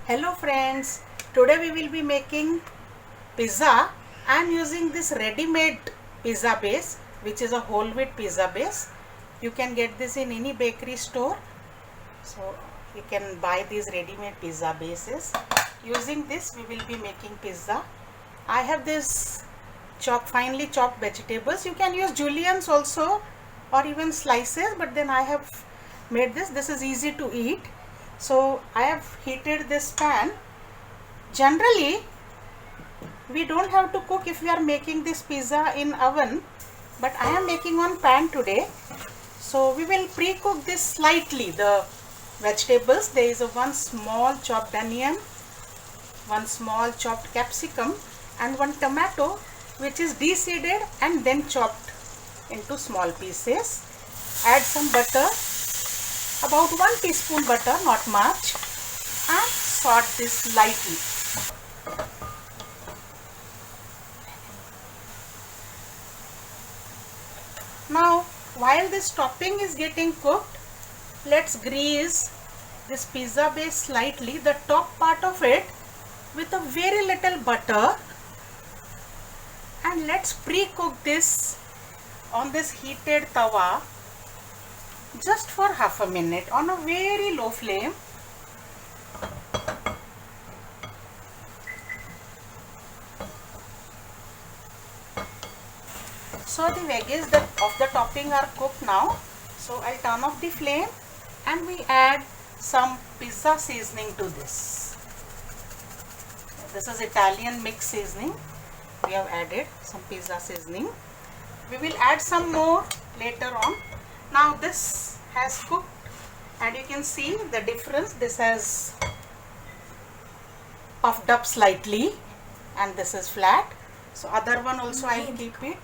Hello friends, today we will be making pizza. I am using this ready-made pizza base, which is a whole wheat pizza base. You can get this in any bakery store. So you can buy these ready-made pizza bases. Using this we will be making pizza. I have this finely chopped vegetables. You can use juliennes also or even slices, but then I have made this. This is easy to eat. So I have heated this pan. Generally we don't have to cook if we are making this pizza in oven, but I am making on pan today. So we will pre-cook this slightly, the vegetables. There is one small chopped onion, one small chopped capsicum and one tomato which is de-seeded and then chopped into small pieces. Add some butter, about 1 teaspoon butter, not much, and saute this lightly. Now while this topping is getting cooked, let's grease this pizza base slightly, the top part of it, with a very little butter, and let's pre-cook this on this heated tawa just for half a minute on a very low flame. So the veggies of the topping are cooked now. So I'll turn off the flame and we add some pizza seasoning to this. This is Italian mix seasoning. We have added some pizza seasoning. We will add some more later on. Now this has cooked and you can see the difference. This has puffed up slightly and this is flat. So other one also I will keep it.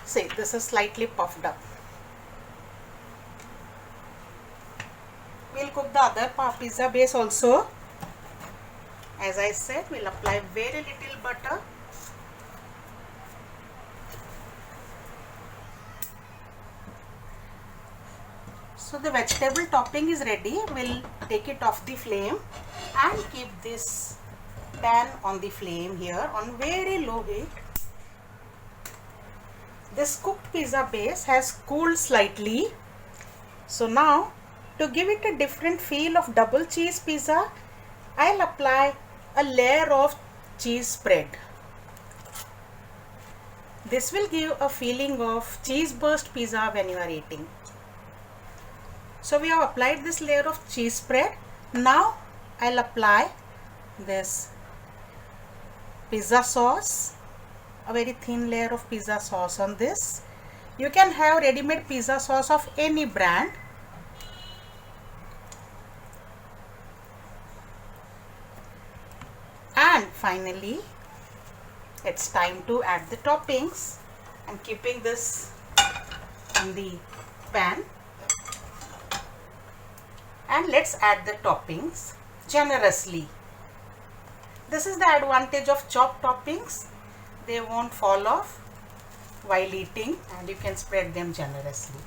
See, this is slightly puffed up. We'll cook the other pizza base also. As I said, we'll apply very little butter. So the vegetable topping is ready. We'll take it off the flame and keep this pan on the flame here on very low heat. This cooked pizza base has cooled slightly. So now, to give it a different feel of double cheese pizza, I'll apply a layer of cheese spread. This will give a feeling of cheese burst pizza when you are eating. So we have applied this layer of cheese spread. Now I'll apply this pizza sauce, a very thin layer of pizza sauce on this. You can have ready-made pizza sauce of any brand. And finally, it's time to add the toppings. I'm keeping this in the pan. And let's add the toppings generously. This is the advantage of chopped toppings. They won't fall off while eating and you can spread them generously.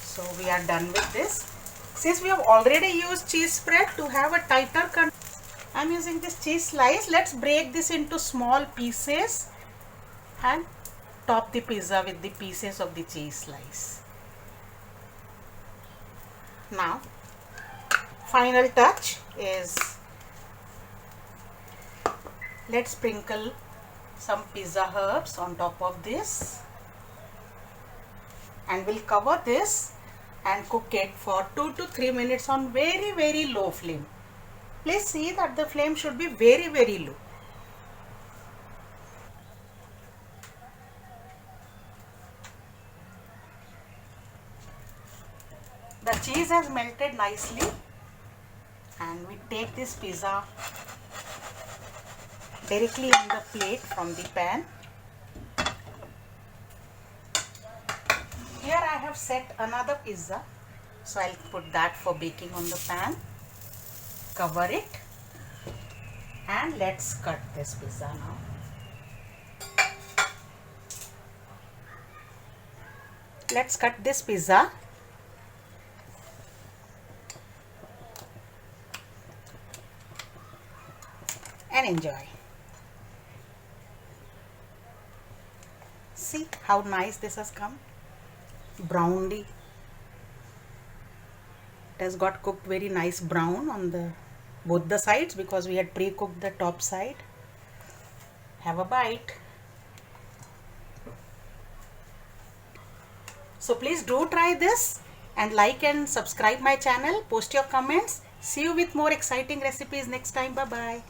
So we are done with this. Since we have already used cheese spread, to have a tighter I'm using this cheese slice. Let's break this into small pieces and top the pizza with the pieces of the cheese slice. Now, final touch is, let's sprinkle some pizza herbs on top of this and we'll cover this and cook it for 2 to 3 minutes on very low flame. Please see that the flame should be very low. The cheese has melted nicely and we take this pizza directly on the plate from the pan. Here I have set another pizza, so I'll put that for baking on the pan. Cover it and let's cut this pizza now. Let's cut this pizza and enjoy. See how nice this has come. Browny. It has got cooked very nice brown on the both the sides because we had pre-cooked the top side. Have a bite. So please do try this and like and subscribe my channel. Post your comments. See you with more exciting recipes next time. Bye bye.